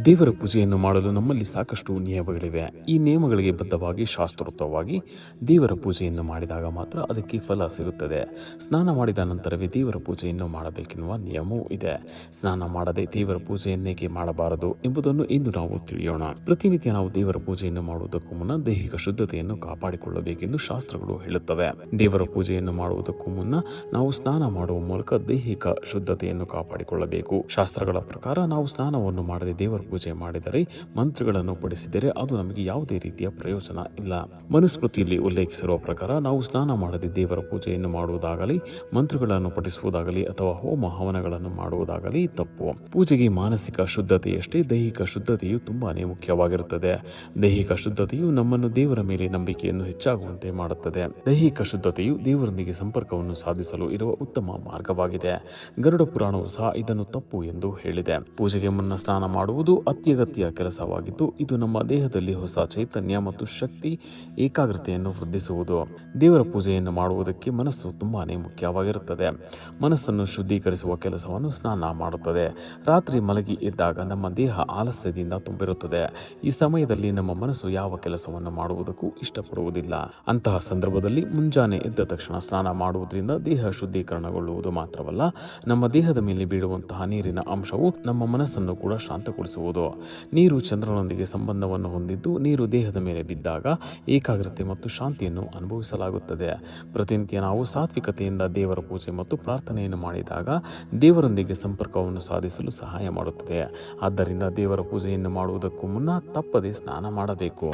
ದೇವರ ಪೂಜೆಯನ್ನು ಮಾಡಲು ನಮ್ಮಲ್ಲಿ ಸಾಕಷ್ಟು ನಿಯಮಗಳಿವೆ. ಈ ನಿಯಮಗಳಿಗೆ ಬದ್ಧವಾಗಿ ಶಾಸ್ತ್ರೋಕ್ತವಾಗಿ ದೇವರ ಪೂಜೆಯನ್ನು ಮಾಡಿದಾಗ ಮಾತ್ರ ಅದಕ್ಕೆ ಫಲ ಸಿಗುತ್ತದೆ. ಸ್ನಾನ ಮಾಡಿದ ನಂತರವೇ ದೇವರ ಪೂಜೆಯನ್ನು ಮಾಡಬೇಕೆನ್ನುವ ನಿಯಮವೂ ಇದೆ. ಸ್ನಾನ ಮಾಡದೆ ದೇವರ ಪೂಜೆಯನ್ನೇಕೆ ಮಾಡಬಾರದು ಎಂಬುದನ್ನು ಇಂದು ನಾವು ತಿಳಿಯೋಣ. ಪ್ರತಿನಿತ್ಯ ನಾವು ದೇವರ ಪೂಜೆಯನ್ನು ಮಾಡುವುದಕ್ಕೂ ಮುನ್ನ ದೈಹಿಕ ಶುದ್ಧತೆಯನ್ನು ಕಾಪಾಡಿಕೊಳ್ಳಬೇಕೆಂದು ಶಾಸ್ತ್ರಗಳು ಹೇಳುತ್ತವೆ. ದೇವರ ಪೂಜೆಯನ್ನು ಮಾಡುವುದಕ್ಕೂ ಮುನ್ನ ನಾವು ಸ್ನಾನ ಮಾಡುವ ಮೂಲಕ ದೈಹಿಕ ಶುದ್ಧತೆಯನ್ನು ಕಾಪಾಡಿಕೊಳ್ಳಬೇಕು. ಶಾಸ್ತ್ರಗಳ ಪ್ರಕಾರ ನಾವು ಸ್ನಾನವನ್ನು ಮಾಡದೆ ದೇವರ ಪೂಜೆ ಮಾಡಿದರೆ, ಮಂತ್ರಗಳನ್ನು ಪಡಿಸಿದರೆ ಅದು ನಮಗೆ ಯಾವುದೇ ರೀತಿಯ ಪ್ರಯೋಜನ ಇಲ್ಲ. ಮನುಸ್ಮೃತಿಯಲ್ಲಿ ಉಲ್ಲೇಖಿಸಿರುವ ಪ್ರಕಾರ ನಾವು ಸ್ನಾನ ಮಾಡದೆ ದೇವರ ಪೂಜೆಯನ್ನು ಮಾಡುವುದಾಗಲಿ, ಮಂತ್ರಗಳನ್ನು ಪಠಿಸುವುದಾಗಲಿ ಅಥವಾ ಹೋಮ ಹವನಗಳನ್ನು ಮಾಡುವುದಾಗಲಿ ತಪ್ಪು. ಪೂಜೆಗೆ ಮಾನಸಿಕ ಶುದ್ಧತೆಯಷ್ಟೇ ದೈಹಿಕ ಶುದ್ಧತೆಯು ತುಂಬಾನೇ ಮುಖ್ಯವಾಗಿರುತ್ತದೆ. ದೈಹಿಕ ಶುದ್ಧತೆಯು ನಮ್ಮನ್ನು ದೇವರ ಮೇಲೆ ನಂಬಿಕೆಯನ್ನು ಹೆಚ್ಚಾಗುವಂತೆ ಮಾಡುತ್ತದೆ. ದೈಹಿಕ ಶುದ್ಧತೆಯು ದೇವರೊಂದಿಗೆ ಸಂಪರ್ಕವನ್ನು ಸಾಧಿಸಲು ಇರುವ ಉತ್ತಮ ಮಾರ್ಗವಾಗಿದೆ. ಗರುಡ ಪುರಾಣವು ಸಹ ಇದನ್ನು ತಪ್ಪು ಎಂದು ಹೇಳಿದೆ. ಪೂಜೆಗೆ ಮುನ್ನ ಸ್ನಾನ ಮಾಡುವುದು ಅತ್ಯಗತ್ಯ ಕೆಲಸವಾಗಿದ್ದು, ಇದು ನಮ್ಮ ದೇಹದಲ್ಲಿ ಹೊಸ ಚೈತನ್ಯ ಮತ್ತು ಶಕ್ತಿ ಏಕಾಗ್ರತೆಯನ್ನು ವೃದ್ಧಿಸುವುದು. ದೇವರ ಪೂಜೆಯನ್ನು ಮಾಡುವುದಕ್ಕೆ ಮನಸ್ಸು ತುಂಬಾನೇ ಮುಖ್ಯವಾಗಿರುತ್ತದೆ. ಮನಸ್ಸನ್ನು ಶುದ್ಧೀಕರಿಸುವ ಕೆಲಸವನ್ನು ಸ್ನಾನ ಮಾಡುತ್ತದೆ. ರಾತ್ರಿ ಮಲಗಿ ಎದ್ದಾಗ ನಮ್ಮ ದೇಹ ಆಲಸ್ಯದಿಂದ ತುಂಬಿರುತ್ತದೆ. ಈ ಸಮಯದಲ್ಲಿ ನಮ್ಮ ಮನಸ್ಸು ಯಾವ ಕೆಲಸವನ್ನು ಮಾಡುವುದಕ್ಕೂ ಇಷ್ಟಪಡುವುದಿಲ್ಲ. ಅಂತಹ ಸಂದರ್ಭದಲ್ಲಿ ಮುಂಜಾನೆ ಎದ್ದ ತಕ್ಷಣ ಸ್ನಾನ ಮಾಡುವುದರಿಂದ ದೇಹ ಶುದ್ಧೀಕರಣಗೊಳ್ಳುವುದು ಮಾತ್ರವಲ್ಲ, ನಮ್ಮ ದೇಹದ ಮೇಲೆ ಬೀಳುವಂತಹ ನೀರಿನ ಅಂಶವು ನಮ್ಮ ಮನಸ್ಸನ್ನು ಕೂಡ ಶಾಂತಗೊಳಿಸುವುದು. ನೀರು ಚಂದ್ರನೊಂದಿಗೆ ಸಂಬಂಧವನ್ನು ಹೊಂದಿದ್ದು, ನೀರು ದೇಹದ ಮೇಲೆ ಬಿದ್ದಾಗ ಏಕಾಗ್ರತೆ ಮತ್ತು ಶಾಂತಿಯನ್ನು ಅನುಭವಿಸಲಾಗುತ್ತದೆ. ಪ್ರತಿನಿತ್ಯ ನಾವು ಸಾತ್ವಿಕತೆಯಿಂದ ದೇವರ ಪೂಜೆ ಮತ್ತು ಪ್ರಾರ್ಥನೆಯನ್ನು ಮಾಡಿದಾಗ ದೇವರೊಂದಿಗೆ ಸಂಪರ್ಕವನ್ನು ಸಾಧಿಸಲು ಸಹಾಯ ಮಾಡುತ್ತದೆ. ಆದ್ದರಿಂದ ದೇವರ ಪೂಜೆಯನ್ನು ಮಾಡುವುದಕ್ಕೂ ಮುನ್ನ ತಪ್ಪದೆ ಸ್ನಾನ ಮಾಡಬೇಕು.